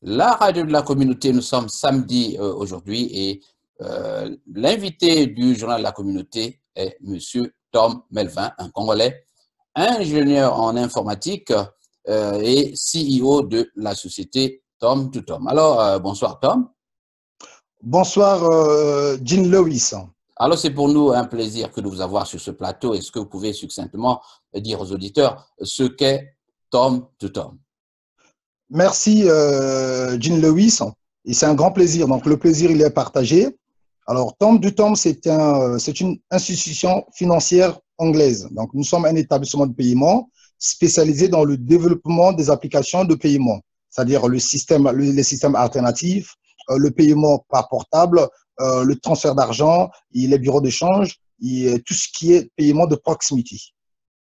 la radio de la communauté. Nous sommes samedi aujourd'hui et l'invité du journal de la communauté est M. Tom Melvin, un Congolais, ingénieur en informatique et CEO de la société Tom2Tom. Alors, bonsoir Tom. Bonsoir Jean Lewis. Alors, c'est pour nous un plaisir que de vous avoir sur ce plateau. Est-ce que vous pouvez succinctement dire aux auditeurs ce qu'est Tom2Tom? Merci Jean Lewis, et c'est un grand plaisir. Donc, le plaisir, il est partagé. Alors, Tom2Tom, c'est une institution financière anglaise. Donc, nous sommes un établissement de paiement spécialisé dans le développement des applications de paiement, c'est-à-dire les systèmes alternatifs, le paiement par portable, le transfert d'argent, les bureaux d'échange, tout ce qui est paiement de proximité.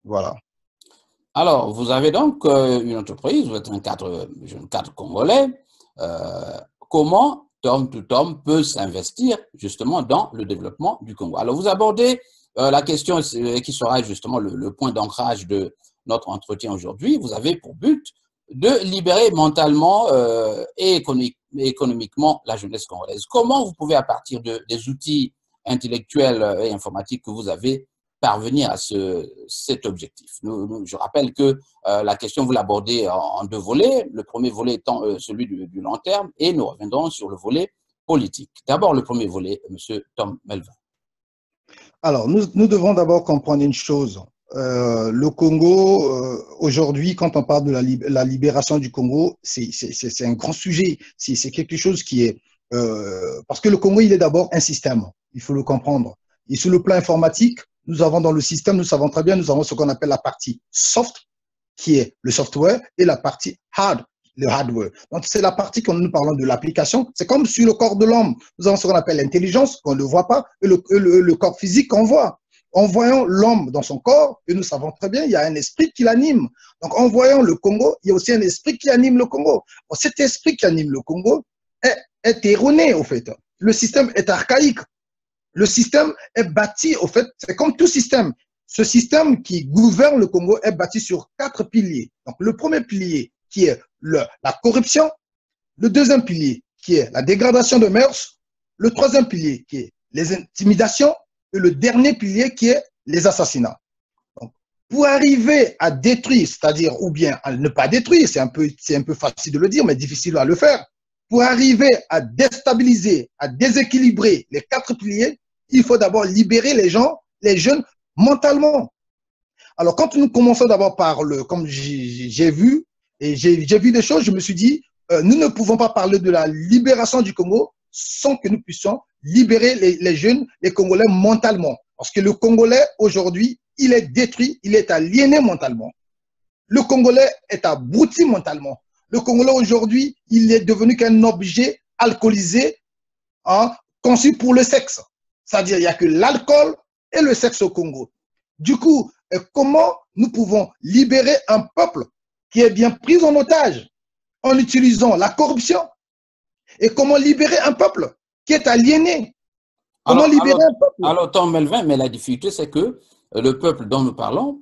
Voilà. Alors, vous avez donc une entreprise, vous êtes un cadre congolais. Comment Tom2Tom peut s'investir justement dans le développement du Congo? Alors, vous abordez la question qui sera justement le point d'ancrage de notre entretien aujourd'hui. Vous avez pour but de libérer mentalement et économiquement la jeunesse congolaise. Comment vous pouvez, à partir des outils intellectuels et informatiques que vous avez, parvenir à cet objectif? Je rappelle que la question, vous l'abordez en deux volets. Le premier volet étant celui du long terme, et nous reviendrons sur le volet politique. D'abord, le premier volet, M. Tom Melvin. Alors, nous devons d'abord comprendre une chose. Le Congo, aujourd'hui, quand on parle de la libération du Congo, c'est un grand sujet. C'est quelque chose qui est… parce que le Congo, il est d'abord un système. Il faut le comprendre. Et sur le plan informatique, nous avons dans le système, nous savons très bien, nous avons ce qu'on appelle la partie soft, qui est le software, et la partie hard, le hardware. Donc, c'est la partie quand nous parlons de l'application. C'est comme sur le corps de l'homme. Nous avons ce qu'on appelle l'intelligence, qu'on ne voit pas, et le corps physique qu'on voit. En voyant l'homme dans son corps, et nous savons très bien, il y a un esprit qui l'anime. Donc, en voyant le Congo, il y a aussi un esprit qui anime le Congo. Bon, cet esprit qui anime le Congo est erroné, au fait. Le système est archaïque. Le système est bâti, au fait, c'est comme tout système. Ce système qui gouverne le Congo est bâti sur 4 piliers. Donc, le premier pilier qui est la corruption, le deuxième pilier qui est la dégradation de mœurs, le troisième pilier qui est les intimidations et le dernier pilier qui est les assassinats. Donc, pour arriver à détruire, c'est-à-dire ou bien à ne pas détruire, c'est un peu facile de le dire, mais difficile à le faire. Pour arriver à déstabiliser, à déséquilibrer les 4 piliers, il faut d'abord libérer les gens, les jeunes, mentalement. Alors, quand nous commençons d'abord par comme j'ai vu, et j'ai vu des choses, je me suis dit, nous ne pouvons pas parler de la libération du Congo sans que nous puissions libérer les jeunes, les Congolais mentalement. Parce que le Congolais, aujourd'hui, il est détruit, il est aliéné mentalement. Le Congolais est abruti mentalement. Le Congolais, aujourd'hui, il est devenu qu'un objet alcoolisé, hein, conçu pour le sexe. C'est-à-dire qu'il n'y a que l'alcool et le sexe au Congo. Du coup, comment nous pouvons libérer un peuple qui est bien pris en otage en utilisant la corruption? Et comment libérer un peuple qui est aliéné? Comment libérer un peuple? Alors, Tom Melvin, mais la difficulté, c'est que le peuple dont nous parlons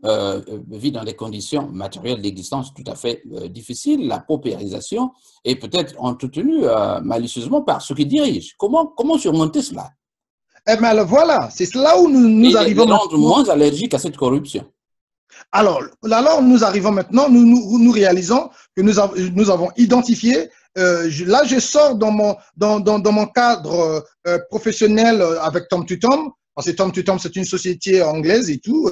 vit dans des conditions matérielles d'existence tout à fait difficiles. La paupérisation est peut-être entretenue malicieusement par ceux qui dirigent. Comment surmonter cela? Eh bien, voilà, c'est là où nous arrivons. Les rendre moins allergiques à cette corruption. Alors nous arrivons maintenant, nous réalisons que nous avons identifié. Là, je sors dans mon cadre professionnel avec Tom2Tom. Parce que Tom2Tom, c'est une société anglaise et tout.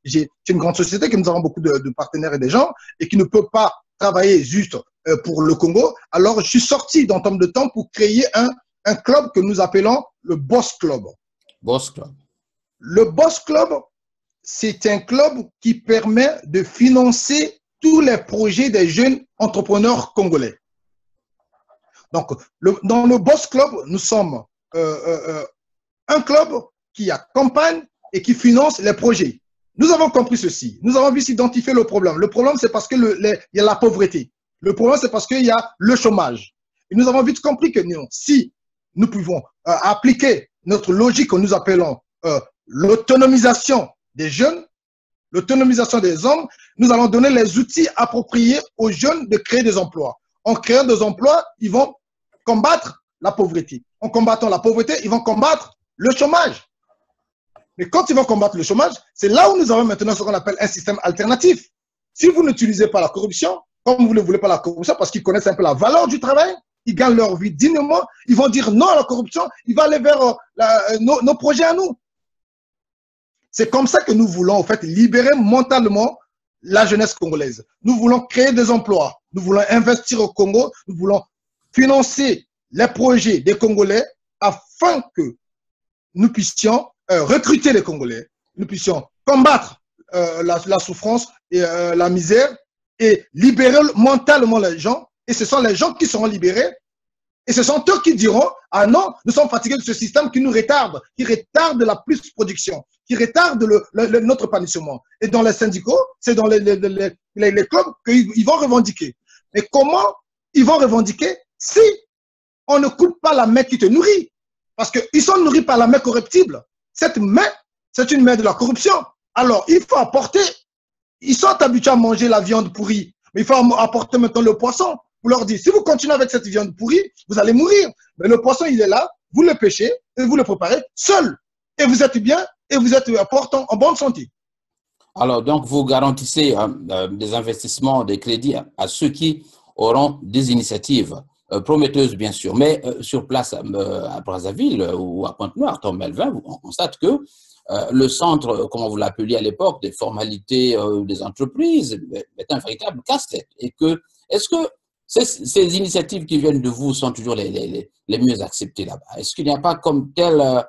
C'est une grande société que nous avons beaucoup de partenaires et des gens et qui ne peut pas travailler juste pour le Congo. Alors, je suis sorti dans Tom2Tom pour créer un club que nous appelons le Boss Club. Boss Club. Le Boss Club, c'est un club qui permet de financer tous les projets des jeunes entrepreneurs congolais. Donc, dans le Boss Club, nous sommes un club qui accompagne et qui finance les projets. Nous avons compris ceci. Nous avons vu s'identifier le problème. Le problème, c'est parce qu'il y a la pauvreté. Le problème, c'est parce qu'il y a le chômage. Et nous avons vite compris que si nous pouvons appliquer notre logique que nous appelons l'autonomisation des jeunes, l'autonomisation des hommes, nous allons donner les outils appropriés aux jeunes de créer des emplois. en créant des emplois, ils vont combattre la pauvreté. En combattant la pauvreté, ils vont combattre le chômage. Mais quand ils vont combattre le chômage, c'est là où nous avons maintenant ce qu'on appelle un système alternatif. Si vous n'utilisez pas la corruption, comme vous ne voulez pas la corruption, parce qu'ils connaissent un peu la valeur du travail, ils gagnent leur vie dignement, ils vont dire non à la corruption, ils vont aller vers nos projets à nous. C'est comme ça que nous voulons, en fait, libérer mentalement la jeunesse congolaise. Nous voulons créer des emplois, nous voulons investir au Congo, nous voulons financer les projets des Congolais afin que nous puissions recruter les Congolais, nous puissions combattre la souffrance et la misère et libérer mentalement les gens. Et ce sont les gens qui seront libérés. Et ce sont eux qui diront, ah non, nous sommes fatigués de ce système qui nous retarde, qui retarde la plus production, qui retarde notre épanouissement. Et dans les syndicats, c'est dans les clubs qu'ils vont revendiquer. Mais comment ils vont revendiquer si on ne coupe pas la main qui te nourrit? Parce qu'ils sont nourris par la main corruptible. Cette main, c'est une main de la corruption. Alors, il faut apporter, ils sont habitués à manger la viande pourrie, mais il faut apporter maintenant le poisson. Vous leur dites, si vous continuez avec cette viande pourrie, vous allez mourir. Mais le poisson, il est là, vous le pêchez et vous le préparez seul. Et vous êtes bien et vous êtes portant en bonne santé. Alors, donc, vous garantissez des investissements, des crédits à ceux qui auront des initiatives prometteuses, bien sûr. Mais sur place à Brazzaville ou à Pointe-Noire, Tom Melvin, on constate que le centre, comment vous l'appeliez à l'époque, des formalités des entreprises, est un véritable casse-tête. Et que, est-ce que ces initiatives qui viennent de vous sont toujours les mieux acceptées là-bas? Est-ce qu'il n'y a pas comme tel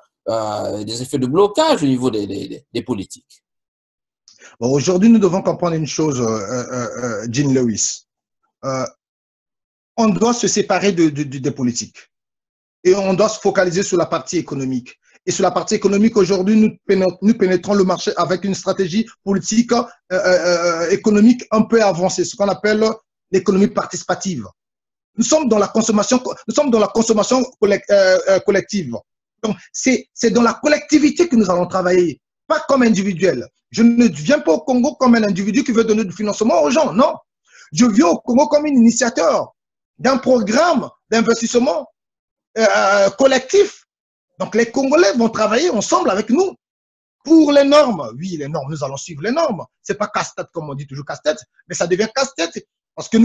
des effets de blocage au niveau des politiques? Bon, aujourd'hui, nous devons comprendre une chose, Jean Lewis. On doit se séparer des politiques et on doit se focaliser sur la partie économique. Et sur la partie économique, aujourd'hui, nous pénétrons le marché avec une stratégie politique économique un peu avancée, ce qu'on appelle l'économie participative. Nous sommes dans la consommation, collective. Donc, c'est dans la collectivité que nous allons travailler, pas comme individuel. Je ne viens pas au Congo comme un individu qui veut donner du financement aux gens, non. Je viens au Congo comme un initiateur d'un programme d'investissement collectif. Donc, les Congolais vont travailler ensemble avec nous pour les normes. Oui, les normes, nous allons suivre les normes. Ce n'est pas casse-tête, comme on dit toujours casse-tête, mais ça devient casse-tête parce que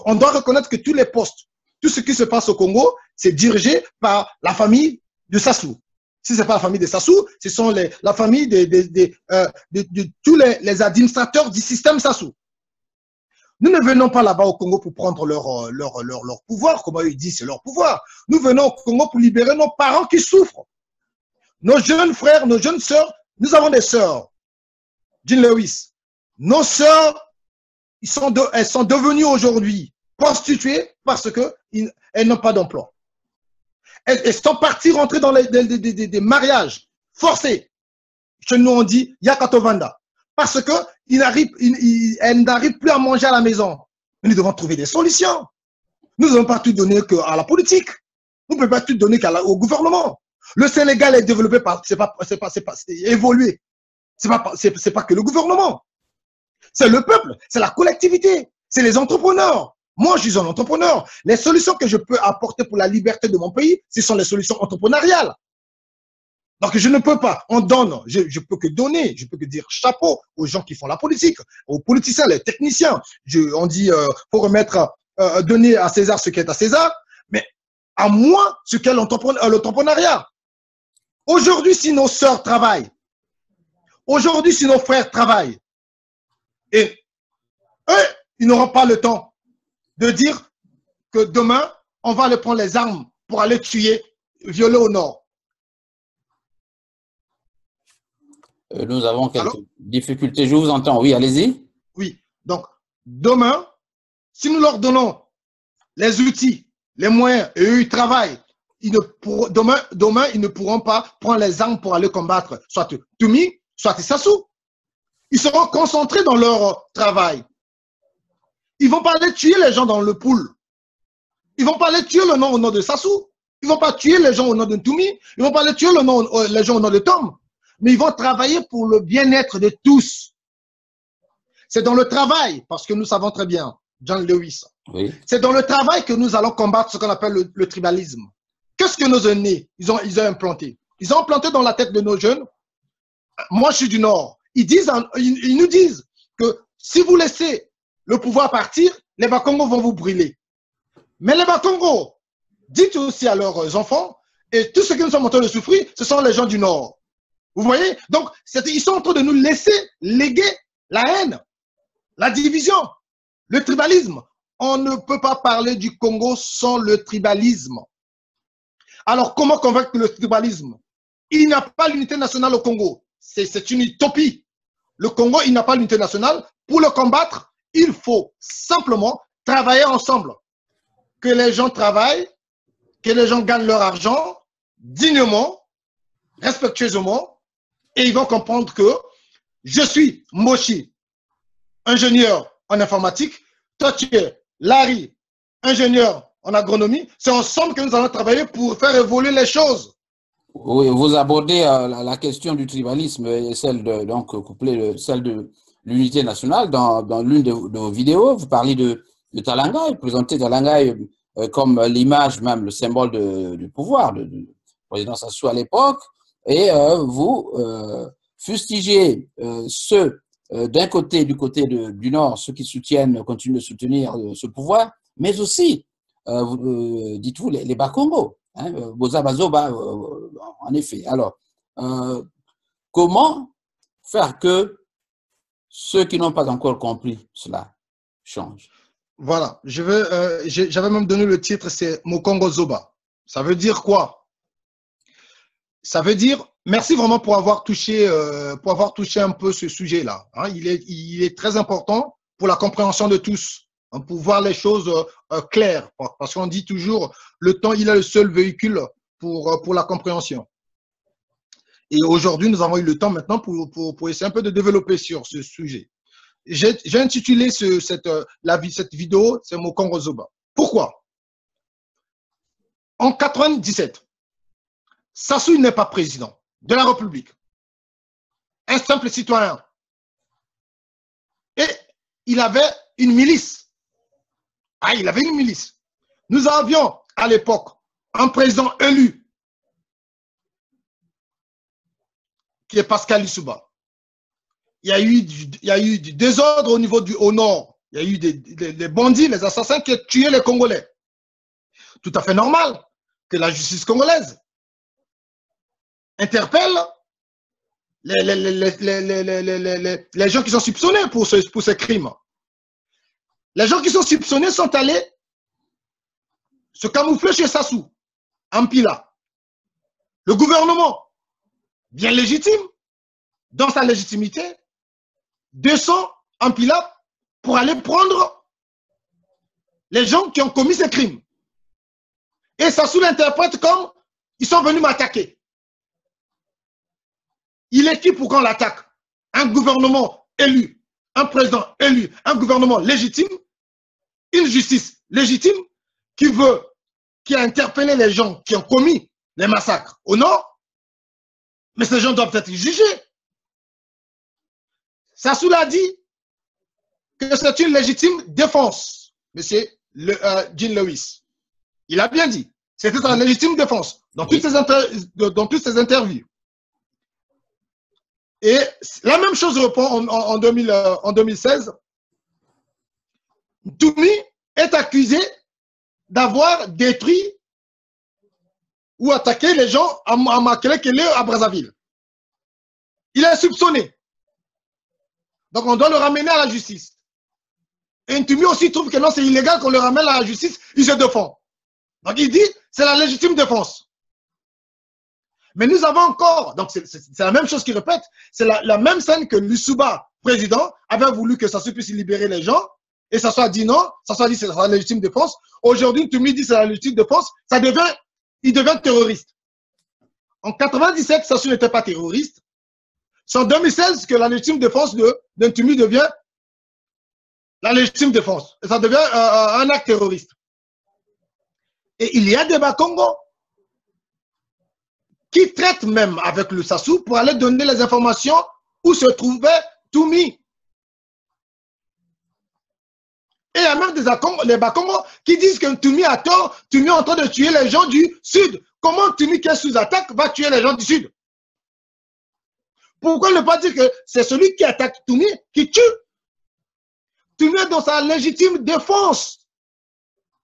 on doit reconnaître que tous les postes, tout ce qui se passe au Congo, c'est dirigé par la famille de Sassou. Si ce n'est pas la famille de Sassou, ce sont la famille de tous les administrateurs du système Sassou. Nous ne venons pas là-bas au Congo pour prendre leur pouvoir, comme ils disent, c'est leur pouvoir. Nous venons au Congo pour libérer nos parents qui souffrent. Nos jeunes frères, nos jeunes sœurs, nous avons des sœurs. Jean Lewis, nos sœurs, elles sont devenues aujourd'hui prostituées parce qu'elles n'ont pas d'emploi. Elles sont parties rentrer dans des mariages forcés. Chez nous, on dit Yakatovanda. Parce qu'elles n'arrivent plus à manger à la maison. Mais nous devons trouver des solutions. Nous ne devons pas tout donner qu'à la politique. Nous ne pouvons pas tout donner qu'au gouvernement. Le Sénégal est développé par, c'est évolué. C'est pas que le gouvernement. C'est le peuple, c'est la collectivité, c'est les entrepreneurs. Moi, je suis un entrepreneur. Les solutions que je peux apporter pour la liberté de mon pays, ce sont les solutions entrepreneuriales. Donc, je ne peux pas, on donne, je peux que donner, je peux que dire chapeau aux gens qui font la politique, aux politiciens, les techniciens. On dit, faut donner à César ce qui est à César, mais à moi, ce qu'est l'entrepreneuriat. Aujourd'hui, si nos sœurs travaillent, aujourd'hui, si nos frères travaillent, et eux, ils n'auront pas le temps de dire que demain, on va aller prendre les armes pour aller tuer, violer au nord. Nous avons quelques difficultés. Je vous entends. Oui, allez-y. Oui. Donc, demain, si nous leur donnons les outils, les moyens, et eux, ils travaillent, demain, ils ne pourront pas prendre les armes pour aller combattre soit Tumi, soit Sassou. Ils seront concentrés dans leur travail. Ils ne vont pas aller tuer les gens dans le pool. Ils ne vont pas aller tuer le nom au nom de Sassou. Ils ne vont pas tuer les gens au nom de Tumi. Ils ne vont pas aller tuer les gens au nom de Tom. Mais ils vont travailler pour le bien-être de tous. C'est dans le travail, parce que nous savons très bien, John Lewis. Oui. C'est dans le travail que nous allons combattre ce qu'on appelle le tribalisme. Qu'est-ce que nos aînés, ils ont implanté? Ils ont implanté dans la tête de nos jeunes, moi je suis du Nord, ils nous disent que si vous laissez le pouvoir partir, les Bakongos vont vous brûler. Mais les Bakongos, dites aussi à leurs enfants, et tous ceux qui nous sont en train de souffrir, ce sont les gens du Nord. Vous voyez? Donc, ils sont en train de nous laisser léguer la haine, la division, le tribalisme. On ne peut pas parler du Congo sans le tribalisme. Alors, comment convaincre le tribalisme? Il n'y a pas l'unité nationale au Congo. C'est une utopie. Le Congo, il n'a pas l'unité nationale. Pour le combattre, il faut simplement travailler ensemble. Que les gens travaillent, que les gens gagnent leur argent dignement, respectueusement, et ils vont comprendre que je suis Moshi, ingénieur en informatique, toi tu es Larry, ingénieur en agronomie. C'est ensemble que nous allons travailler pour faire évoluer les choses. Oui, vous abordez la question du tribalisme et celle de, donc couplée celle de l'unité nationale dans l'une de vos vidéos. Vous parlez de Talanga, vous présentez Talanga comme l'image, même le symbole du pouvoir du président Sassou à l'époque, et vous fustigez ceux d'un côté, du côté du Nord, ceux qui soutiennent, continuent de soutenir ce pouvoir, mais aussi, dites-vous, les Bakongo. Hein, Boza Bazoba, en effet. Alors, comment faire que ceux qui n'ont pas encore compris cela changent? Voilà, j'avais même donné le titre, c'est Mokongo Zoba. Ça veut dire quoi? Ça veut dire, merci vraiment pour avoir touché un peu ce sujet-là. Hein. Il est très important pour la compréhension de tous. Pour voir les choses claires, parce qu'on dit toujours le temps, il est le seul véhicule pour la compréhension. Et aujourd'hui, nous avons eu le temps maintenant pour essayer un peu de développer sur ce sujet. J'ai intitulé cette vidéo, c'est Mokongo Zoba. Pourquoi? En 97, Sassou n'est pas président de la République. Un simple citoyen. Et il avait une milice. Ah, il avait une milice. Nous avions à l'époque un président élu qui est Pascal Lissouba. Il y a eu du désordre au nord. Il y a eu des bandits, les assassins qui ont tué les Congolais. Tout à fait normal que la justice congolaise interpelle les gens qui sont soupçonnés pour ces crimes. Les gens qui sont soupçonnés sont allés se camoufler chez Sassou, en Pila. Le gouvernement, bien légitime, dans sa légitimité, descend en Pila pour aller prendre les gens qui ont commis ces crimes. Et Sassou l'interprète comme ils sont venus m'attaquer. Il est qui pour qu'on l'attaque? Un gouvernement élu, un président élu, un gouvernement légitime, une justice légitime qui a interpellé les gens qui ont commis les massacres au nord, mais ces gens doivent être jugés. Sassou l'a dit que c'est une légitime défense, monsieur Jean Lewis. Il a bien dit. C'était une légitime défense dans toutes ces interviews. Et la même chose répond en 2016. Toumi est accusé d'avoir détruit ou attaqué les gens à Makelekele, à Brazzaville. Il est soupçonné. Donc on doit le ramener à la justice. Et Toumi aussi trouve que non, c'est illégal qu'on le ramène à la justice, il se défend. Donc il dit, c'est la légitime défense. Mais nous avons encore, donc c'est la même chose qu'il répète, c'est la même scène que Lissouba, président, avait voulu que Sassou puisse libérer les gens, et Sassou a dit non, Sassou a dit c'est la légitime défense. Aujourd'hui, Toumi dit c'est la légitime défense, il devient terroriste. En 97, Sassou n'était pas terroriste. C'est en 2016 que la légitime défense de Toumi devient la légitime défense. Et ça devient un acte terroriste. Et il y a des Bakongo qui traitent même avec le Sassou pour aller donner les informations où se trouvait Toumi. Et il y a même les Bakongos qui disent que Tumi a tort, Tumi est en train de tuer les gens du Sud. Comment Tumi qui est sous attaque va tuer les gens du Sud? Pourquoi ne pas dire que c'est celui qui attaque Tumi qui tue? Tumi est dans sa légitime défense.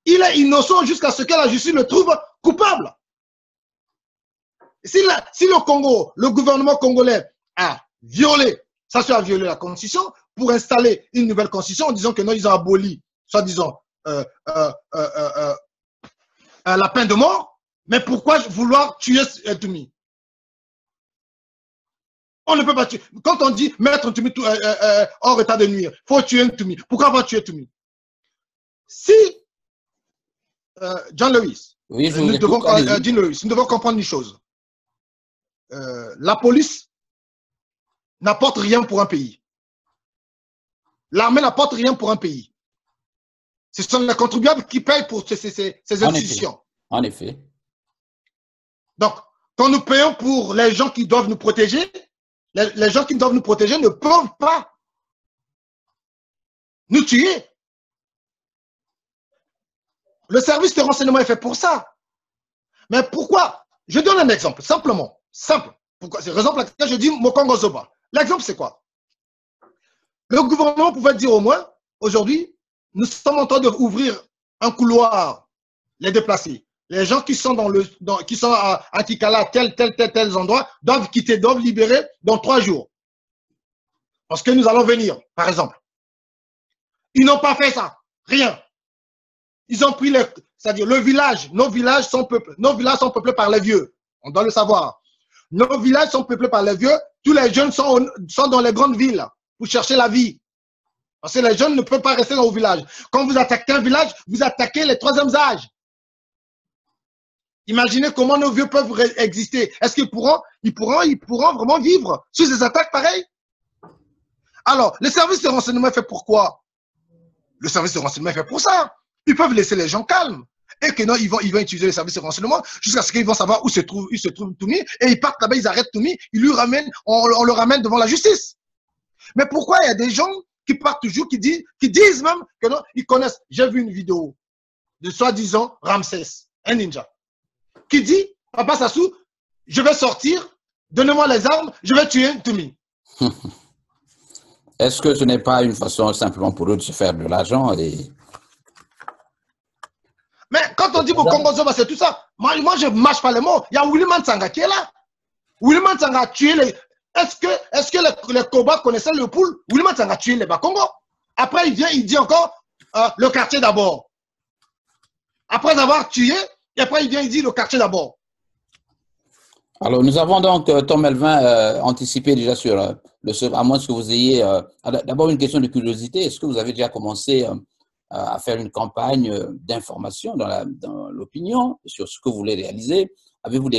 Il est innocent jusqu'à ce que la justice le trouve coupable. Si le Congo, le gouvernement congolais a violé, ça a violé la constitution pour installer une nouvelle constitution en disant que non, ils ont aboli, soi-disant, la peine de mort, mais pourquoi vouloir tuer Tumi? On ne peut pas tuer. Quand on dit mettre Tumi hors état de nuire, il faut tuer Tumi. Pourquoi on va tuer Tumi? Si John Lewis, oui, nous devons comprendre une chose. La police n'apporte rien pour un pays. L'armée n'apporte rien pour un pays. Ce sont les contribuables qui payent pour ces institutions. En effet. Donc, quand nous payons pour les gens qui doivent nous protéger, les gens qui doivent nous protéger ne peuvent pas nous tuer. Le service de renseignement est fait pour ça. Mais pourquoi? Je donne un exemple, simplement. Simple. C'est la raison pour laquelle je dis Mokongo Zoba. L'exemple, c'est quoi? Le gouvernement pouvait dire au moins, aujourd'hui, nous sommes en train d'ouvrir un couloir, les déplacés. Les gens qui sont qui sont à Tikala, tels endroits, doivent quitter, doivent libérer dans 3 jours. Parce que nous allons venir, par exemple. Ils n'ont pas fait ça. Rien. Ils ont pris c'est-à-dire le village, nos villages sont peuplés par les vieux. On doit le savoir. Nos villages sont peuplés par les vieux. Tous les jeunes sont dans les grandes villes pour chercher la vie. Parce que les jeunes ne peuvent pas rester dans le village. Quand vous attaquez un village, vous attaquez les 3e âges. Imaginez comment nos vieux peuvent exister. Est-ce qu'ils pourront vraiment vivre sous ces attaques pareilles? Alors, le service de renseignement est fait pour quoi? Le service de renseignement est fait pour ça. Ils peuvent laisser les gens calmes. Et que non, ils vont utiliser les services de renseignement jusqu'à ce qu'ils vont savoir où se trouve Tumi. Et ils partent là-bas, ils arrêtent Tumi, on le ramène devant la justice. Mais pourquoi il y a des gens qui partent toujours, qui disent même que non, ils connaissent. J'ai vu une vidéo de soi-disant Ramsès, un ninja, qui dit, Papa Sassou, je vais sortir, donnez-moi les armes, je vais tuer Tumi. Est-ce que ce n'est pas une façon simplement pour eux de se faire de l'argent Mais quand on dit Mokongo Zoba, c'est tout ça. Moi, je ne mâche pas les mots. Il y a William Tsanga qui est là. William Tsanga a tué les... Est-ce que les Koba connaissaient le poule? William Tsanga a tué les Bakongo. Après, il dit encore le quartier d'abord. Après avoir tué, et après, il dit le quartier d'abord. Alors, nous avons donc, Tom Melvin, anticipé déjà sur à moins que vous ayez... D'abord, une question de curiosité. Est-ce que vous avez déjà commencé à faire une campagne d'information dans l'opinion sur ce que vous voulez réaliser? Avez-vous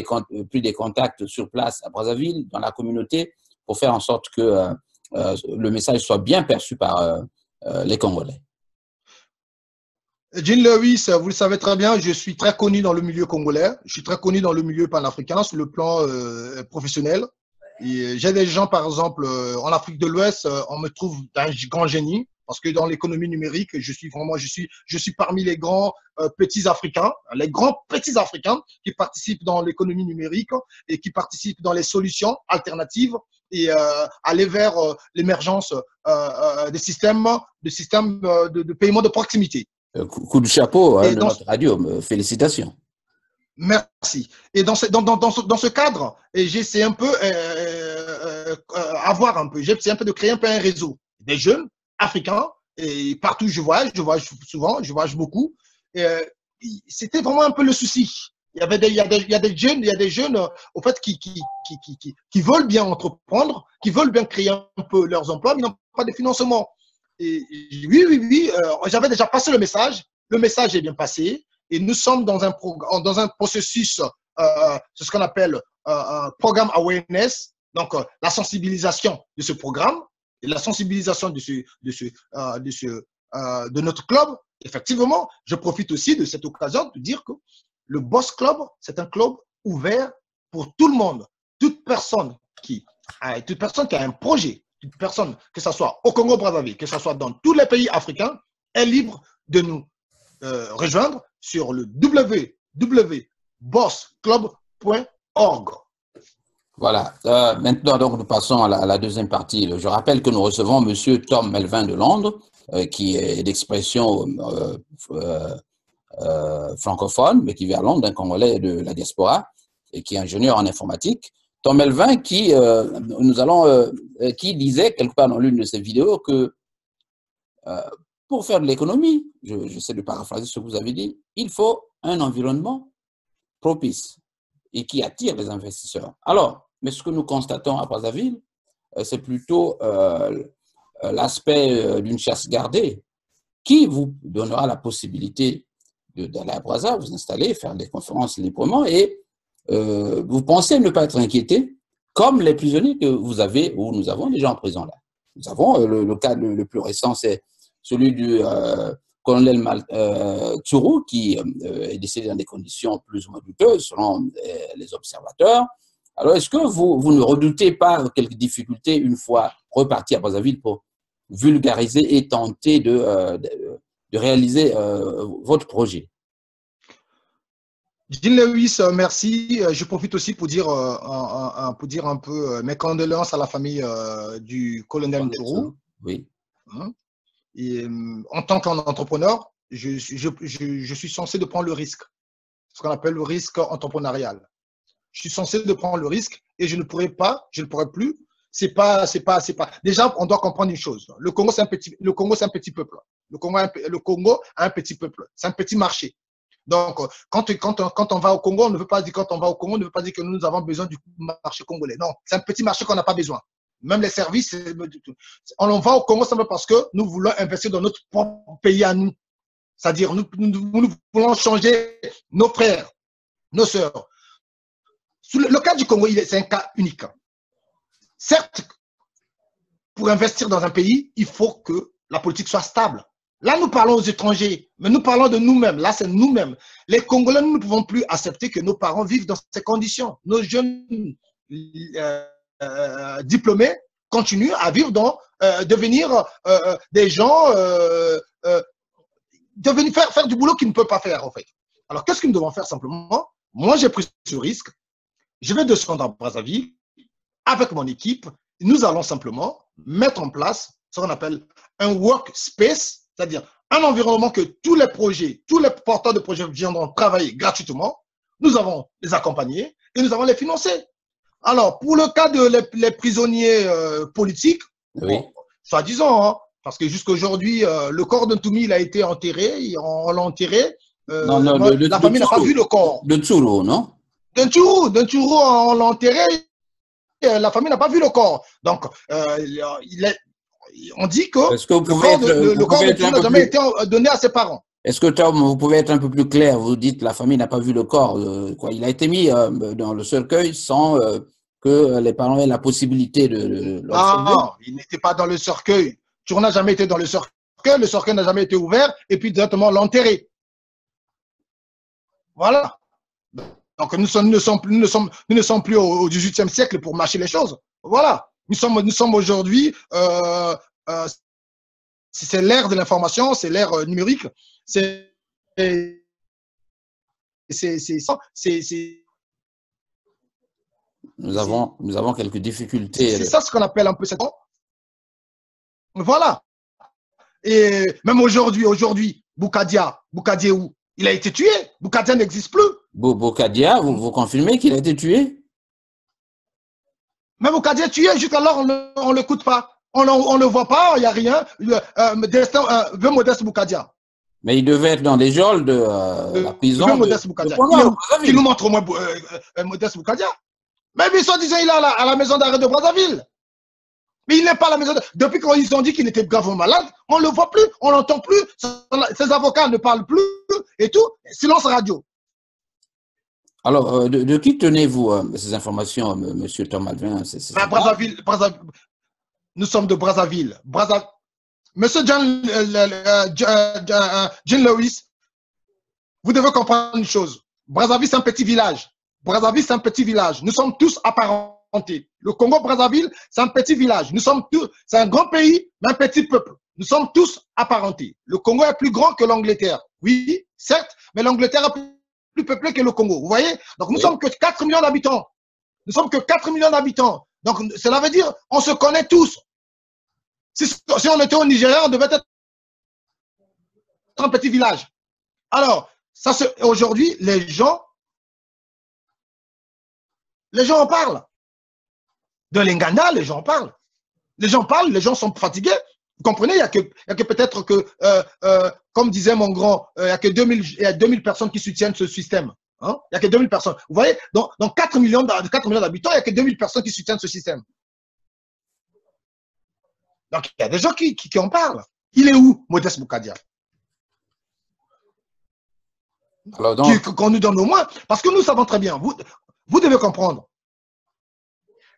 pris des contacts sur place à Brazzaville, dans la communauté, pour faire en sorte que le message soit bien perçu par les Congolais? Jean Lewis, vous le savez très bien, je suis très connu dans le milieu congolais, je suis très connu dans le milieu panafricain sur le plan professionnel. J'ai des gens, par exemple, en Afrique de l'Ouest, on me trouve un grand génie. Parce que dans l'économie numérique, je suis parmi les grands petits Africains, les grands petits Africains qui participent dans l'économie numérique et qui participent dans les solutions alternatives et aller vers l'émergence des systèmes de paiement de proximité. Coup de chapeau de notre radio, félicitations. Merci. Et dans ce cadre, j'essaie un peu j'essaie un peu de créer un peu un réseau des jeunes africains, et partout je voyage souvent, je voyage beaucoup. C'était vraiment un peu le souci. Il y a des jeunes au fait qui veulent bien entreprendre, qui veulent bien créer un peu leurs emplois, mais n'ont pas de financement. Et oui, j'avais déjà passé le message est bien passé, et nous sommes dans un processus, c'est ce qu'on appelle programme awareness, donc la sensibilisation de ce programme, et la sensibilisation de notre club. Effectivement, je profite aussi de cette occasion de dire que le Boss Club, c'est un club ouvert pour tout le monde. Toute personne qui a un projet, toute personne, que ce soit au Congo-Brazzaville, que ce soit dans tous les pays africains, est libre de nous rejoindre sur le www.bossclub.org. Voilà. Maintenant, donc, nous passons à la deuxième partie. Je rappelle que nous recevons M. Tom Melvin de Londres, qui est d'expression francophone, mais qui vit à Londres, un Congolais de la diaspora, et qui est ingénieur en informatique. Tom Melvin, qui disait quelque part dans l'une de ses vidéos que pour faire de l'économie, j'essaie de paraphraser ce que vous avez dit, il faut un environnement propice et qui attire les investisseurs. Alors, mais ce que nous constatons à Brazzaville, c'est plutôt l'aspect d'une chasse gardée qui vous donnera la possibilité d'aller à Brazza, vous installer, faire des conférences librement et vous pensez ne pas être inquiété comme les prisonniers que vous avez ou nous avons déjà en prison là. Nous avons le cas le plus récent, c'est celui du colonel Tsuru qui est décédé dans des conditions plus ou moins douteuses selon les observateurs. Alors, est-ce que vous ne redoutez pas quelques difficultés une fois reparti à Brazzaville pour vulgariser et tenter de réaliser votre projet? Jean Lewis, merci. Je profite aussi pour dire un peu mes condoléances à la famille du colonel Tsuru. Oui. Et, en tant qu'entrepreneur, je suis censé de prendre le risque, ce qu'on appelle le risque entrepreneurial. Je suis censé de prendre le risque et je ne pourrai plus. C'est pas. Déjà, on doit comprendre une chose. Le Congo, c'est un petit peuple. Le Congo a un petit peuple. C'est un petit marché. Donc, quand on va au Congo, on ne veut pas dire que nous avons besoin du marché congolais. Non, c'est un petit marché qu'on n'a pas besoin. Même les services, on va au Congo simplement parce que nous voulons investir dans notre propre pays à nous. C'est-à-dire, nous voulons changer nos frères, nos sœurs. Le cas du Congo, c'est un cas unique. Certes, pour investir dans un pays, il faut que la politique soit stable. Là, nous parlons aux étrangers, mais nous parlons de nous-mêmes. Là, c'est nous-mêmes. Les Congolais, nous ne pouvons plus accepter que nos parents vivent dans ces conditions. Nos jeunes diplômés continuent à vivre devenir des gens, faire du boulot qu'ils ne peuvent pas faire, en fait. Alors, qu'est-ce que nous devons faire simplement? Moi, j'ai pris ce risque. Je vais descendre à Brazzaville avec mon équipe. Nous allons simplement mettre en place ce qu'on appelle un workspace, c'est-à-dire un environnement que tous les porteurs de projets viendront travailler gratuitement. Nous allons les accompagner et nous allons les financer. Alors, pour le cas les prisonniers politiques, oui. Bon, soi-disant, hein, parce que jusqu'à aujourd'hui, le corps de Ntoumi, il a été enterré, on l'a enterré. La famille n'a pas vu le corps. De Tsuru, non? De Tsuru, on l'a enterré, la famille n'a pas vu le corps. Donc, on dit que le corps de Tsuru n'a jamais été donné à ses parents. Est-ce que, Tom, vous pouvez être un peu plus clair? Vous dites que la famille n'a pas vu le corps. Il a été mis dans le cercueil sans que les parents aient la possibilité de non, il n'était pas dans le cercueil. Tsuru n'a jamais été dans le cercueil n'a jamais été ouvert, et puis directement l'enterrer. Voilà. Donc, nous ne sommes plus au XVIIIe siècle pour mâcher les choses. Voilà. Nous sommes aujourd'hui, c'est l'ère de l'information, c'est l'ère numérique. Nous avons quelques difficultés. C'est ça ce qu'on appelle un peu cette. Voilà. Et même aujourd'hui, Boukadia où? Il a été tué. Boukadia n'existe plus. Boukadia, vous confirmez qu'il a été tué? Mais Boukadia est tué, jusqu'alors on ne l'écoute pas. On ne le voit pas, il n'y a rien. Veut Modeste Boukadia. Mais il devait être dans des geôles de la prison. Veut Modeste Boukadia. Il nous montre au moins Modeste Boukadia. Mais soi-disant, il est à la maison d'arrêt de Brazzaville. Mais il n'est pas à la maison. Depuis qu'ils ont dit qu'il était gravement malade, on ne le voit plus, on ne l'entend plus. Ses avocats ne parlent plus et tout. Silence radio. Alors, de qui tenez-vous ces informations, M. Tom Melvin? Brazzaville. Nous sommes de Brazzaville. Monsieur Jean Lewis, vous devez comprendre une chose. Brazzaville, c'est un petit village. Nous sommes tous apparentés. Le Congo-Brazzaville, c'est un petit village. C'est un grand pays, mais un petit peuple. nous sommes tous apparentés. Le Congo est plus grand que l'Angleterre. Oui, certes, mais l'Angleterre est plus peuplée que le Congo. Vous voyez? Donc, nous sommes que 4 millions d'habitants. Nous sommes que 4 millions d'habitants. Donc, cela veut dire on se connaît tous. Si on était au Nigeria, on devait être un petit village. Alors, aujourd'hui, les gens en parlent. De l'Inganda, les gens en parlent. Les gens parlent, les gens sont fatigués. Vous comprenez, il y a que peut-être que, comme disait mon grand, il y a que 2000 personnes qui soutiennent ce système. Hein? Il n'y a que 2000 personnes. Vous voyez, dans 4 millions d'habitants, il n'y a que 2000 personnes qui soutiennent ce système. Donc, il y a des gens qui en parlent. Il est où, Modeste Boukadia? Qu'on nous donne au moins. Parce que nous savons très bien, vous devez comprendre.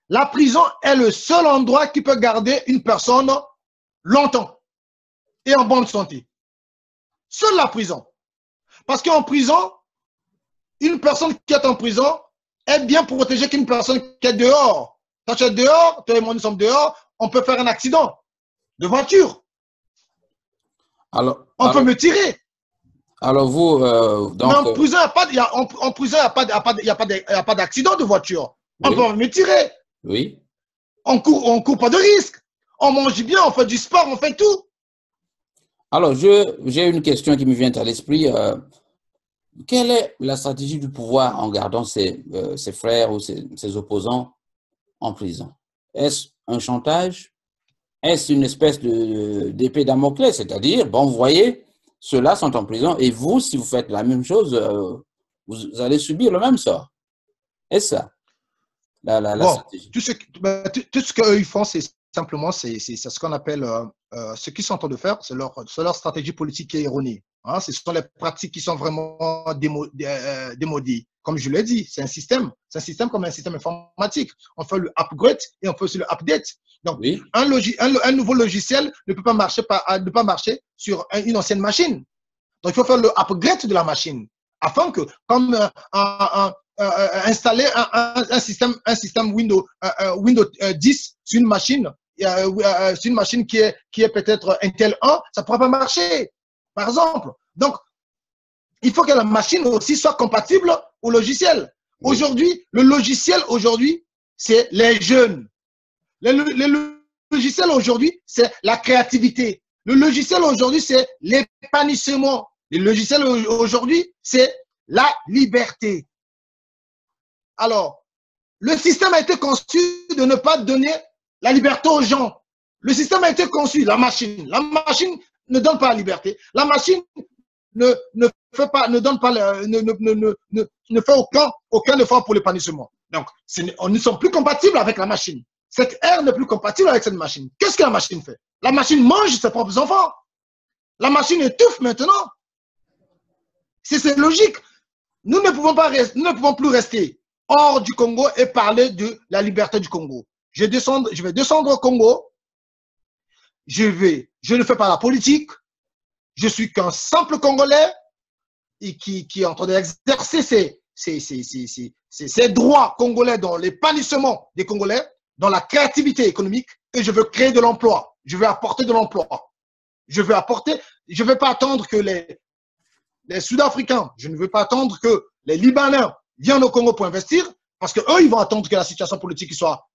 La prison est le seul endroit qui peut garder une personne longtemps et en bonne santé. Seule la prison. Parce qu'en prison, une personne qui est en prison est bien protégée qu'une personne qui est dehors. Quand tu es dehors, toi et moi nous sommes dehors, on peut faire un accident de voiture. On peut me tirer. Alors vous, donc... Mais en prison, il n'y a pas d'accident de voiture. Oui. On peut me tirer. Oui. On court pas de risque. On mange bien, on fait du sport, on fait tout. Alors, j'ai une question qui me vient à l'esprit. Quelle est la stratégie du pouvoir en gardant ses frères ou ses opposants en prison? Est-ce un chantage? Est-ce une espèce d'épée Damoclès? C'est-à-dire, bon, vous voyez, ceux-là sont en prison et vous, si vous faites la même chose, vous allez subir le même sort. Est-ce ça? La stratégie. Tout ce qu'eux ils font, c'est simplement c'est ce qu'on appelle ce qu'ils sont en train de faire, c'est leur stratégie politique qui est erronée. Hein, ce sont les pratiques qui sont vraiment démodées. Comme je l'ai dit, c'est un système comme un système informatique. On fait le upgrade et on fait aussi le update. Donc, oui. un nouveau logiciel ne peut pas marcher sur une ancienne machine. Donc, il faut faire le upgrade de la machine afin que, comme installer un système Windows 10 sur une machine, qui est peut-être Intel 1, ça ne pourra pas marcher, par exemple. Donc, il faut que la machine aussi soit compatible au logiciel. Oui. Aujourd'hui, le logiciel, c'est les jeunes. Le logiciel, aujourd'hui, c'est la créativité. Le logiciel, aujourd'hui, c'est l'épanouissement. Le logiciel, aujourd'hui, c'est la liberté. Alors, le système a été conçu de ne pas donner la liberté aux gens. Le système a été conçu, la machine. La machine ne donne pas la liberté. La machine ne fait aucun effort pour l'épanouissement. Donc, nous ne sommes plus compatibles avec la machine. Cette ère n'est plus compatible avec cette machine. Qu'est-ce que la machine fait? La machine mange ses propres enfants. La machine étouffe maintenant. C'est logique. Nous ne pouvons plus rester hors du Congo et parler de la liberté du Congo. Je vais descendre au Congo. Je ne fais pas la politique. Je suis qu'un simple Congolais et qui est en train d'exercer ses droits congolais dans l'épanouissement des Congolais, dans la créativité économique, et je veux créer de l'emploi. Je veux apporter de l'emploi. Je ne vais pas attendre que les Sud-Africains, je ne veux pas attendre que les Libanais viennent au Congo pour investir, parce qu'eux, ils vont attendre que la situation politique soit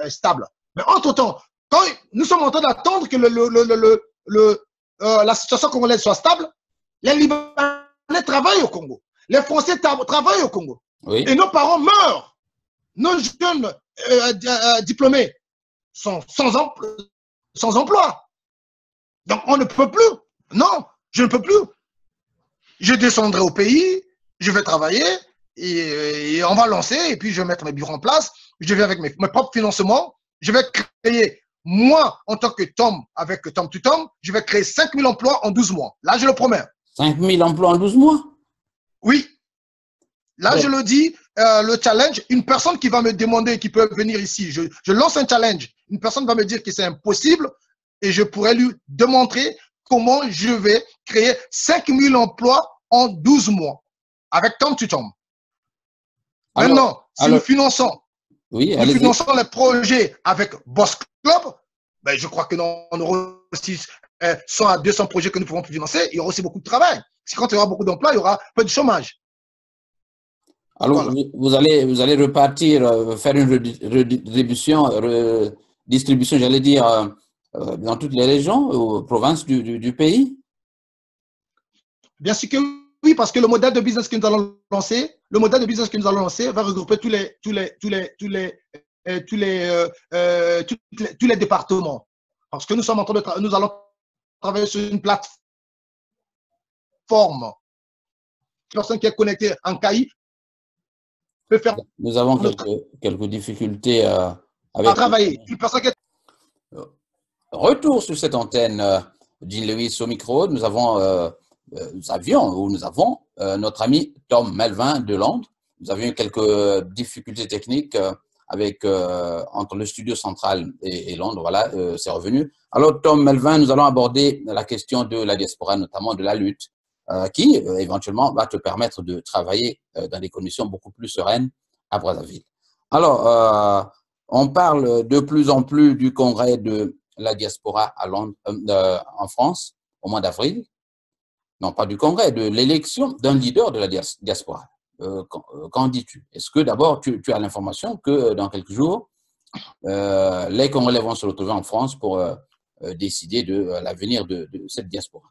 stable. Mais entre-temps, quand nous sommes en train d'attendre que la situation congolaise soit stable, les Libanais travaillent au Congo. Les Français travaillent au Congo. Oui. Et nos parents meurent. Nos jeunes diplômés sont sans emploi. Donc, on ne peut plus. Non, je ne peux plus. Je descendrai au pays, je vais travailler et on va lancer et puis je vais mettre mes bureaux en place. Je vais avec mes propres financements. Je vais créer, moi, en tant que Tom, avec Tom to Tom, je vais créer 5000 emplois en 12 mois. Là, je le promets. 5000 emplois en 12 mois? Oui. Là, ouais. Je le dis, le challenge, une personne qui va me demander, qui peut venir ici, je lance un challenge. Une personne va me dire que c'est impossible et je pourrais lui démontrer comment je vais créer 5000 emplois en 12 mois avec Tom to Tom. Maintenant, si nous finançons les projets avec Boss Club, ben je crois que nous aurons aussi 100 à 200 projets que nous pouvons financer, il y aura aussi beaucoup de travail. Parce que quand il y aura beaucoup d'emplois, il y aura peu de chômage. Alors, Voilà. vous allez repartir, faire une redistribution, j'allais dire, dans toutes les régions, aux provinces du pays? Bien sûr que oui, parce que le modèle de business que nous allons lancer, va regrouper tous les départements. Parce que nous sommes en train de nous allons travailler sur une plateforme. Personne qui est connectée en CAI peut faire. Nous avons quelques difficultés à avec. Travailler. Une personne qui est. Retour sur cette antenne, Jean Lewis au micro. Nous avons notre ami Tom Melvin de Londres. Nous avions quelques difficultés techniques entre le studio central et Londres. Voilà, c'est revenu. Alors, Tom Melvin, nous allons aborder la question de la diaspora, notamment de la lutte, qui éventuellement va te permettre de travailler dans des conditions beaucoup plus sereines à Brazzaville. Alors, on parle de plus en plus du congrès de la diaspora à Londres, en France, au mois d'avril. Non, pas du congrès, de l'élection d'un leader de la diaspora. Qu'en dis-tu? Est-ce que d'abord, tu as l'information que dans quelques jours, les Congolais vont se retrouver en France pour décider de l'avenir de cette diaspora?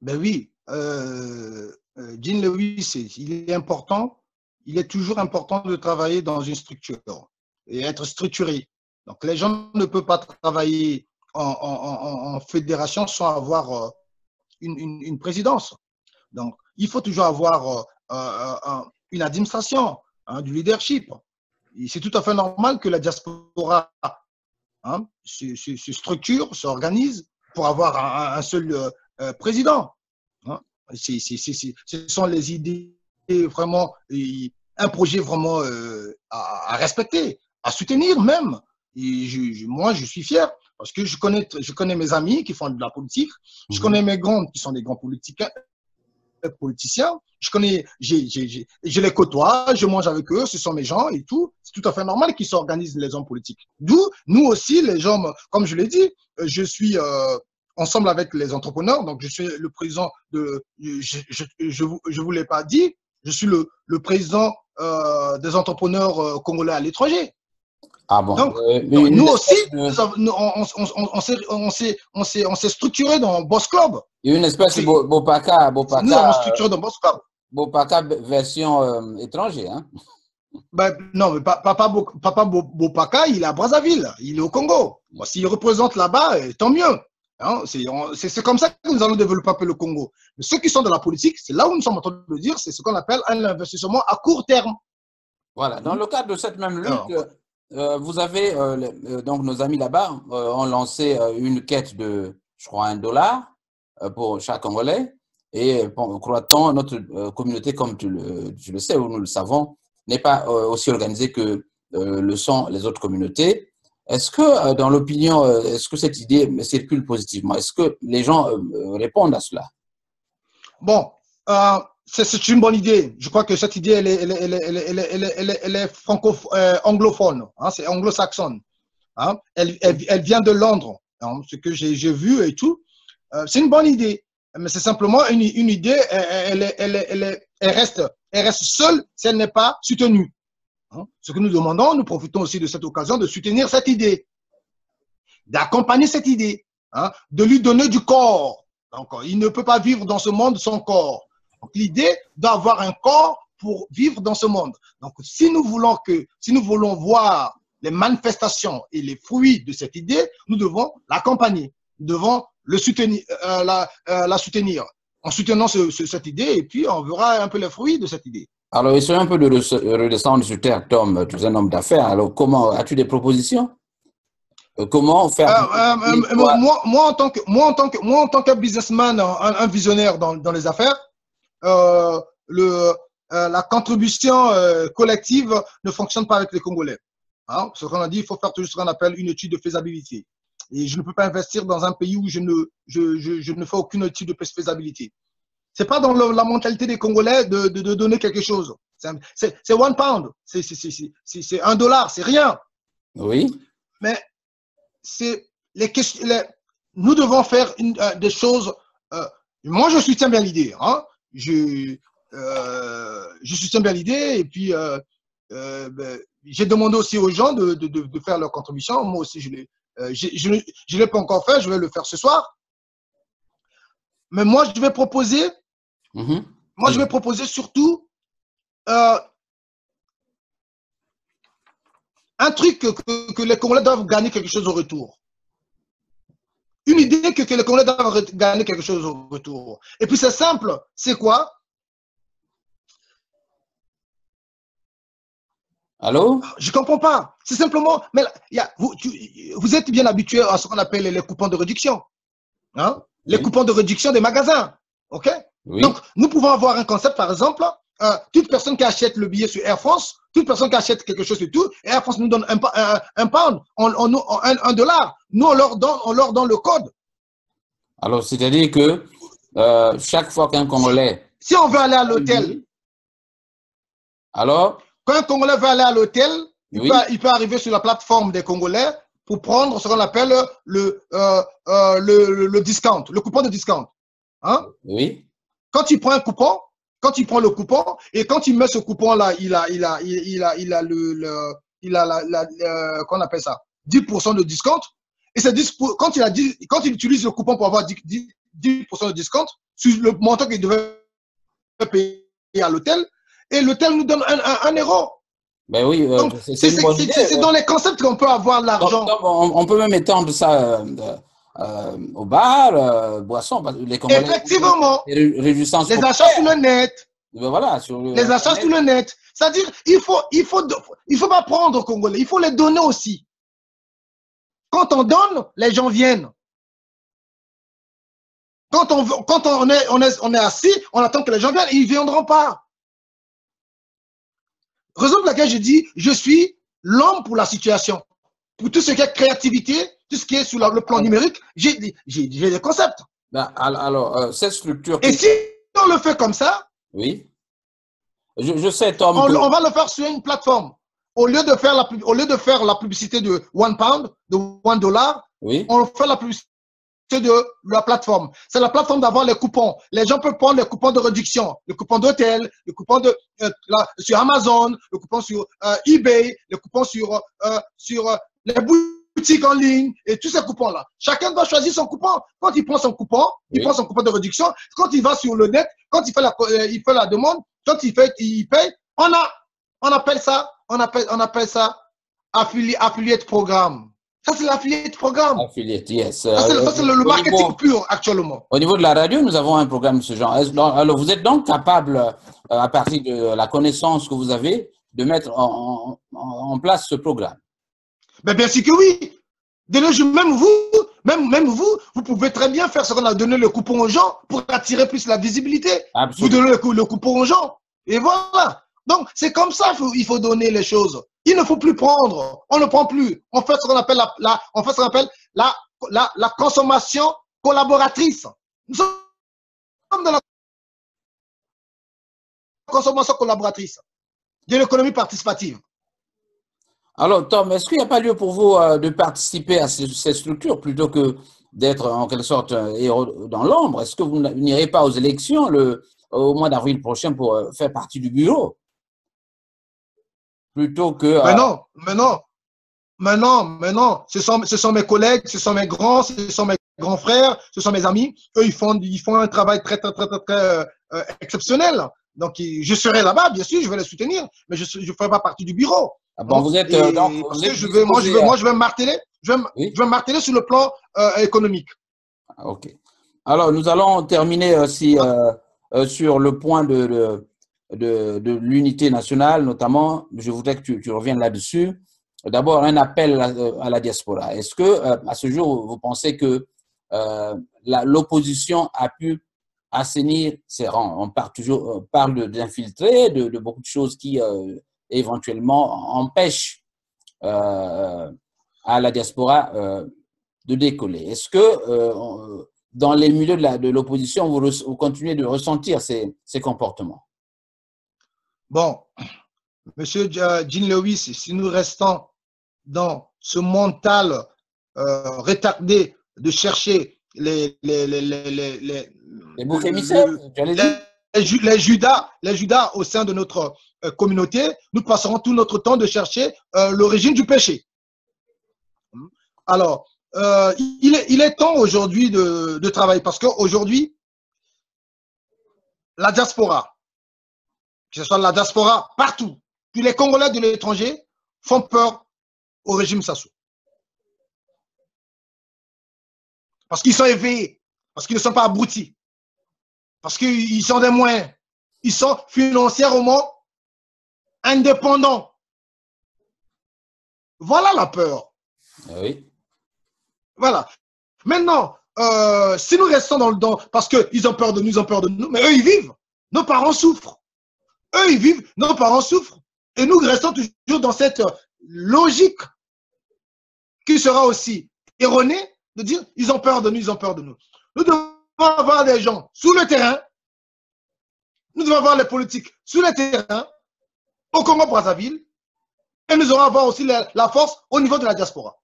Ben oui, Jean Lewis, il est important, il est toujours important de travailler dans une structure et être structuré. Donc, les gens ne peuvent pas travailler en fédération sans avoir une présidence. Donc, il faut toujours avoir une administration, du leadership. C'est tout à fait normal que la diaspora se structure, s'organise pour avoir un seul président. Ce sont les idées vraiment, un projet vraiment à respecter, à soutenir même. Et moi, je suis fier parce que je connais mes amis qui font de la politique, je connais mes grands qui sont des grands politiciens, je les côtoie, je mange avec eux, ce sont mes gens et tout. C'est tout à fait normal qu'ils s'organisent, les hommes politiques. D'où, nous aussi, les gens, comme je l'ai dit, je suis ensemble avec les entrepreneurs, donc je suis le président de, je vous l'ai pas dit, je suis le président des entrepreneurs congolais à l'étranger. Ah bon. Donc, nous aussi, on s'est structuré dans Boss Club. Il y a une espèce de Bopaka. Nous avons structuré dans Boss Club. Bopaka version étrangère. Hein? Ben, non, mais Papa Bopaka, il est à Brazzaville, il est au Congo. Bon, s'il représente là-bas, tant mieux. Hein, c'est comme ça que nous allons développer un peu le Congo. Mais ceux qui sont dans la politique, c'est là où nous sommes en train de dire, c'est ce qu'on appelle un investissement à court terme. Voilà. Dans le cadre de cette même lutte, vous avez, donc nos amis là-bas ont lancé une quête de, je crois, $1 pour chaque Congolais. Et croit-on, notre communauté, comme tu le sais ou nous le savons, n'est pas aussi organisée que le sont les autres communautés. Est-ce que, dans l'opinion, est-ce que cette idée circule positivement? Est-ce que les gens répondent à cela? Bon, c'est une bonne idée. Je crois que cette idée, elle est anglophone, hein, c'est anglo-saxonne. Hein. Elle vient de Londres, hein, ce que j'ai vu et tout. C'est une bonne idée, mais c'est simplement une idée, elle reste seule si elle n'est pas soutenue. Hein. Ce que nous demandons, nous profitons aussi de cette occasion de soutenir cette idée, d'accompagner cette idée, hein, de lui donner du corps. Donc, il ne peut pas vivre dans ce monde sans corps. Donc, l'idée d'avoir un corps pour vivre dans ce monde. Donc, si nous voulons voir les manifestations et les fruits de cette idée, nous devons l'accompagner, nous devons le soutenir, la soutenir en soutenant cette idée, et puis on verra un peu les fruits de cette idée. Alors, essayons un peu de redescendre sur terre, Tom. Tu es un homme d'affaires. Alors, comment as-tu des propositions? Comment faire moi, en tant que businessman, un visionnaire dans les affaires, la contribution collective ne fonctionne pas avec les Congolais. Hein, ce qu'on a dit, il faut faire toujours ce qu'on appelle une étude de faisabilité. Et je ne peux pas investir dans un pays où je ne fais aucune étude de faisabilité. C'est pas dans la mentalité des Congolais de donner quelque chose. C'est £1, c'est $1, c'est rien. Oui. Mais c'est nous devons faire des choses. Moi, je soutiens bien l'idée. Hein. Je soutiens bien l'idée. Et puis, j'ai demandé aussi aux gens de faire leur contribution. Moi aussi, je ne l'ai pas encore fait. Je vais le faire ce soir. Mais moi, je vais proposer. Moi, je vais proposer surtout un truc que les Congolais doivent gagner quelque chose au retour. Une idée que les Congolais doivent gagner quelque chose au retour. Et puis c'est simple, c'est quoi? Allô? Je ne comprends pas. C'est simplement, mais vous êtes bien habitué à ce qu'on appelle les coupons de réduction. Hein? Oui. Les coupons de réduction des magasins. OK? Oui. Donc, nous pouvons avoir un concept, par exemple, toute personne qui achète le billet sur Air France, toute personne qui achète quelque chose et tout, et Air France nous donne un pound, un dollar. Nous, on leur donne le code. Alors, c'est-à-dire que chaque fois qu'un Congolais… Si on veut aller à l'hôtel… Alors… Quand un Congolais veut aller à l'hôtel, oui. il peut arriver sur la plateforme des Congolais pour prendre ce qu'on appelle le discount, le coupon de discount. Hein? Oui. Quand tu prends un coupon, quand tu prends le coupon et quand tu mets ce coupon-là, il a qu'on appelle ça, 10% de discount. Et c'est 10 quand il utilise le coupon pour avoir 10% de discount sur le montant qu'il devait payer à l'hôtel, et l'hôtel nous donne un euro. Ben oui, c'est dans les concepts qu'on peut avoir l'argent. On peut même étendre ça au bar, boissons. Les Congolais, effectivement. Les achats sur le net. Ben voilà, les achats sur le net. C'est-à-dire, il faut pas prendre aux Congolais, il faut les donner aussi. Quand on donne, les gens viennent. Quand on est assis, on attend que les gens viennent, ils ne viendront pas. Raison pour laquelle je dis, je suis l'homme pour la situation. Pour tout ce qui est créativité, tout ce qui est sur le plan numérique, j'ai des concepts. Alors, cette structure… Et si on le fait comme ça… Oui. Je sais, Tom… On va le faire sur une plateforme. Au lieu de faire la publicité de £1, de $1, oui. On fait la publicité de la plateforme. C'est la plateforme d'avoir les coupons. Les gens peuvent prendre les coupons de réduction, le coupon d'hôtel, le coupon sur Amazon, le coupon sur eBay, le coupon sur les boutiques en ligne et tous ces coupons-là. Chacun doit choisir son coupon. Quand il prend son coupon, il prend son coupon de réduction. Quand il va sur le net, quand il fait la demande, quand il paye, on appelle ça affiliate programme. Ça, c'est l'affiliate programme. Affiliate, yes. Ça, c'est le marketing pur actuellement. Au niveau de la radio, nous avons un programme de ce genre. Alors, vous êtes donc capable, à partir de la connaissance que vous avez, de mettre en place ce programme? Mais bien sûr que oui. Même vous pouvez très bien faire ce qu'on a donné le coupon aux gens pour attirer plus la visibilité. Absolument. Vous donnez le coupon aux gens. Et voilà. Donc, c'est comme ça qu'il faut donner les choses. Il ne faut plus prendre. On ne prend plus. On fait ce qu'on appelle la consommation collaboratrice. Nous sommes dans la consommation collaboratrice de l'économie participative. Alors, Tom, est-ce qu'il n'y a pas lieu pour vous de participer à ces structures plutôt que d'être en quelque sorte héros dans l'ombre? Est-ce que vous n'irez pas aux élections au mois d'avril prochain pour faire partie du bureau? Plutôt que… Mais non. Ce sont mes collègues, ce sont mes grands frères, ce sont mes amis. Eux, ils font un travail très exceptionnel. Donc, je serai là-bas, bien sûr, je vais les soutenir, mais je ne ferai pas partie du bureau. Ah bon, vous êtes… moi, je vais marteler. Je vais marteler sur le plan économique. OK. Alors, nous allons terminer aussi sur le point de l'unité nationale, notamment. Je voudrais que tu reviennes là-dessus. D'abord, un appel à la diaspora. Est-ce que, à ce jour, vous pensez que l'opposition a pu assainir ses rangs? On parle d'infiltrés, de beaucoup de choses qui éventuellement empêchent à la diaspora de décoller. Est-ce que dans les milieux de l'opposition, vous continuez de ressentir ces comportements? Bon, Monsieur Jean Lewis, si nous restons dans ce mental retardé de chercher Les boucs émissaires, j'allais dire. les Judas au sein de notre communauté, nous passerons tout notre temps de chercher l'origine du péché. Alors, il est temps aujourd'hui de travailler parce qu'aujourd'hui, la diaspora, que ce soit la diaspora partout, puis les Congolais de l'étranger font peur au régime Sassou. Parce qu'ils sont éveillés, parce qu'ils ne sont pas abrutis, parce qu'ils sont des moyens, ils sont financièrement indépendants. Voilà la peur. Oui. Voilà. Maintenant, si nous restons dans le don, parce qu'ils ont peur de nous, ils ont peur de nous, mais eux, ils vivent. Nos parents souffrent. Eux, ils vivent, nos parents souffrent. Et nous restons toujours dans cette logique qui sera aussi erronée de dire ils ont peur de nous, ils ont peur de nous. Nous devons avoir des gens sous le terrain. Nous devons avoir les politiques sur le terrain au Congo-Brazzaville. Et nous devons avoir aussi la force au niveau de la diaspora.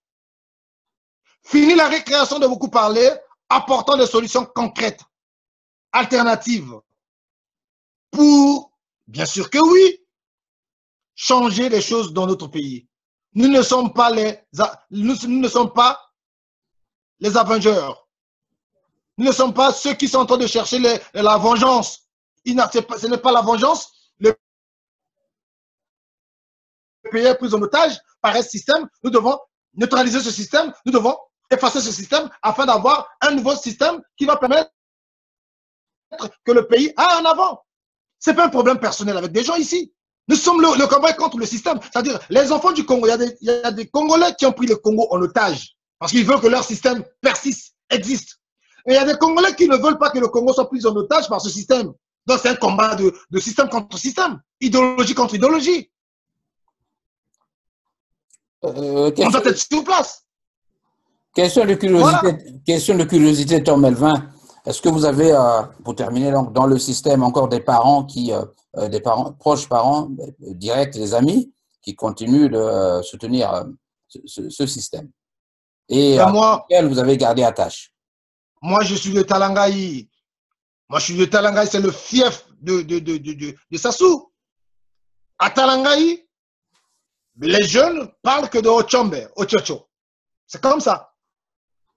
Fini la récréation de beaucoup parler, apportant des solutions concrètes, alternatives, pour, bien sûr que oui, changer les choses dans notre pays. Nous ne sommes pas nous ne sommes pas les Avengers. Nous ne sommes pas ceux qui sont en train de chercher la vengeance. Ce n'est pas la vengeance. Le pays est pris en otage par un système. Nous devons neutraliser ce système. Nous devons effacer ce système afin d'avoir un nouveau système qui va permettre que le pays aille en avant. Ce n'est pas un problème personnel avec des gens ici. Nous sommes le combat contre le système. C'est-à-dire, les enfants du Congo, il y a des Congolais qui ont pris le Congo en otage parce qu'ils veulent que leur système persiste, existe. Et il y a des Congolais qui ne veulent pas que le Congo soit pris en otage par ce système. Donc, c'est un combat de système contre système, idéologie contre idéologie. On doit être sur place. Question de curiosité, Tom Melvin. Est-ce que vous avez, pour terminer, donc, dans le système encore des parents proches parents, directs, des amis, qui continuent de soutenir ce système et auquel vous avez gardé attache? Moi, je suis de Talangaï. Moi, je suis de Talangaï, c'est le fief de Sassou. À Talangaï, les jeunes parlent que de Ochombe, Ochocho. C'est comme ça.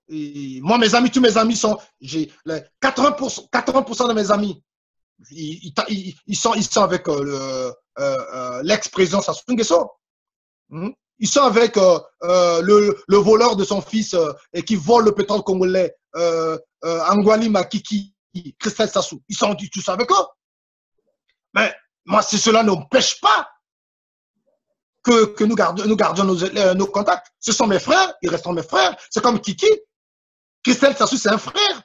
Et moi, mes amis, tous mes amis sont, 80% de mes amis, ils sont avec l'ex-président Sassou Nguesso. Ils sont avec le voleur de son fils et qui vole le pétrole congolais, Angwali Makiki, Christelle Sassou. Ils sont tous avec eux. Mais moi, si cela n'empêche pas que nous gardions nos contacts. Ce sont mes frères, ils resteront mes frères. C'est comme Kiki. Christelle Sassou, c'est un frère.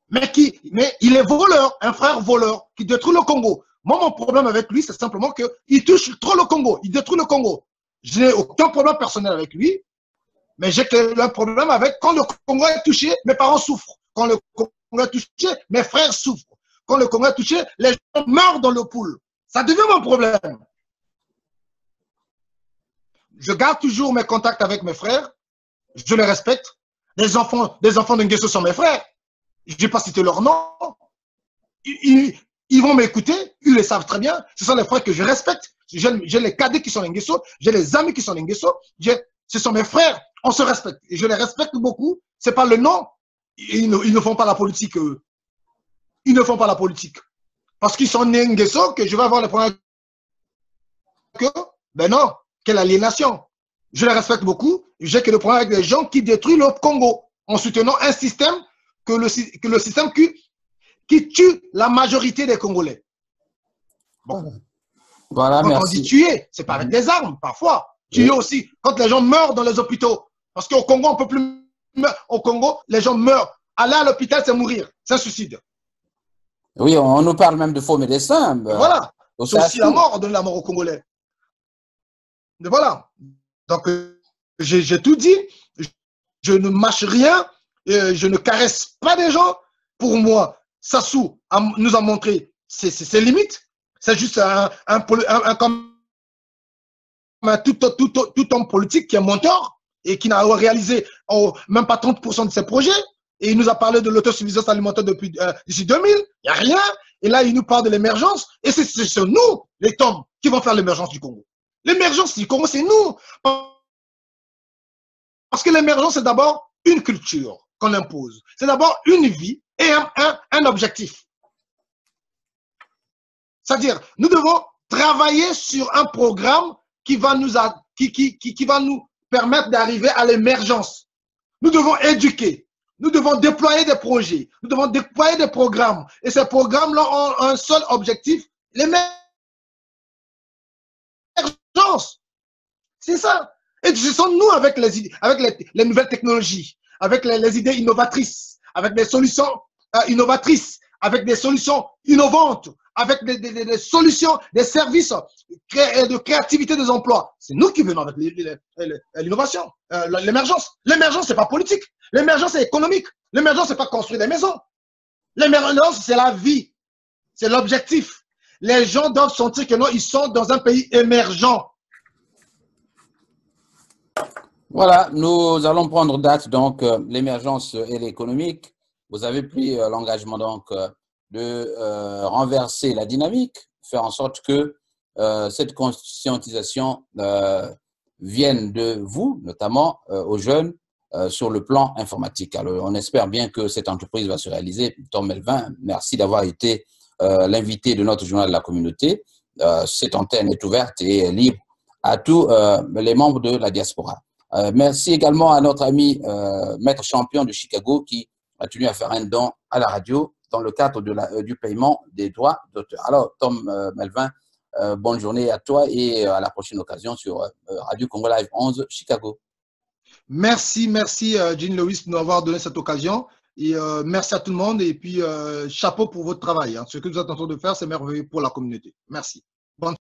Mais il est voleur, un frère voleur qui détruit le Congo. Moi, mon problème avec lui, c'est simplement qu'il touche trop le Congo. Il détruit le Congo. Je n'ai aucun problème personnel avec lui, mais j'ai un problème avec quand le Congo est touché, mes parents souffrent. Quand le Congo est touché, mes frères souffrent. Quand le Congo est touché, les gens meurent dans le pool. Ça devient mon problème. Je garde toujours mes contacts avec mes frères. Je les respecte. Les enfants de Nguesso sont mes frères. Je ne vais pas citer leur nom. Ils vont m'écouter. Ils le savent très bien. Ce sont les frères que je respecte. J'ai les cadets qui sont Nguesso. J'ai les amis qui sont Nguesso. Ce sont mes frères. On se respecte. Et je les respecte beaucoup. Ce n'est pas le nom. Ils ne font pas la politique. Ils ne font pas la politique. Parce qu'ils sont nés Nguesso que je vais avoir les problèmes que, ben non. Quelle aliénation. Je les respecte beaucoup. J'ai que le problème avec les gens qui détruisent le Congo en soutenant un système le système qui tue la majorité des Congolais. Bon. Voilà, quand merci. On dit tuer, c'est pas avec des armes, parfois. Tuer aussi, quand les gens meurent dans les hôpitaux. Parce qu'au Congo, on peut plus. Au Congo, les gens meurent. Aller à l'hôpital, c'est mourir. C'est un suicide. Oui, on nous parle même de faux médecins. Voilà. C'est aussi la mort, on donne la mort aux Congolais. Et voilà. Donc, j'ai tout dit. Je ne mâche rien. Je ne caresse pas des gens. Pour moi, Sassou nous a montré ses limites. C'est juste tout homme politique qui est menteur. et qui n'a réalisé même pas 30% de ses projets. Et il nous a parlé de l'autosuffisance alimentaire d'ici 2000. Il n'y a rien. Et là, il nous parle de l'émergence. Et c'est nous, les Tom, qui vont faire l'émergence du Congo. L'émergence du Congo, c'est nous. Parce que l'émergence, c'est d'abord une culture qu'on impose. C'est d'abord une vie et un objectif. C'est-à-dire, nous devons travailler sur un programme qui va nous permettre d'arriver à l'émergence. Nous devons éduquer. Nous devons déployer des projets. Nous devons déployer des programmes. Et ces programmes-là ont un seul objectif, l'émergence. C'est ça. Et ce sont nous avec les nouvelles technologies, avec les idées innovatrices, avec des solutions innovatrices, avec des solutions innovantes, avec des solutions, des services de créativité des emplois. C'est nous qui venons avec l'innovation, l'émergence. L'émergence, c'est pas politique. L'émergence, c'est économique. L'émergence, c'est pas construire des maisons. L'émergence, c'est la vie. C'est l'objectif. Les gens doivent sentir que non, ils sont dans un pays émergent. Voilà, nous allons prendre date, donc, l'émergence et l'économique. Vous avez pris l'engagement, donc, de renverser la dynamique, faire en sorte que cette conscientisation vienne de vous, notamment aux jeunes, sur le plan informatique. Alors, on espère bien que cette entreprise va se réaliser. Tom Melvin, merci d'avoir été l'invité de notre journal de la communauté. Cette antenne est ouverte et libre à tous les membres de la diaspora. Merci également à notre ami Maître Champion de Chicago qui a tenu à faire un don à la radio dans le cadre du paiement des droits d'auteur. Alors, Tom Melvin, bonne journée à toi et à la prochaine occasion sur Radio Congo Live 11 Chicago. Merci Jean Lewis de nous avoir donné cette occasion et merci à tout le monde et puis chapeau pour votre travail. Hein. Ce que vous êtes en train de faire, c'est merveilleux pour la communauté. Merci. Bonne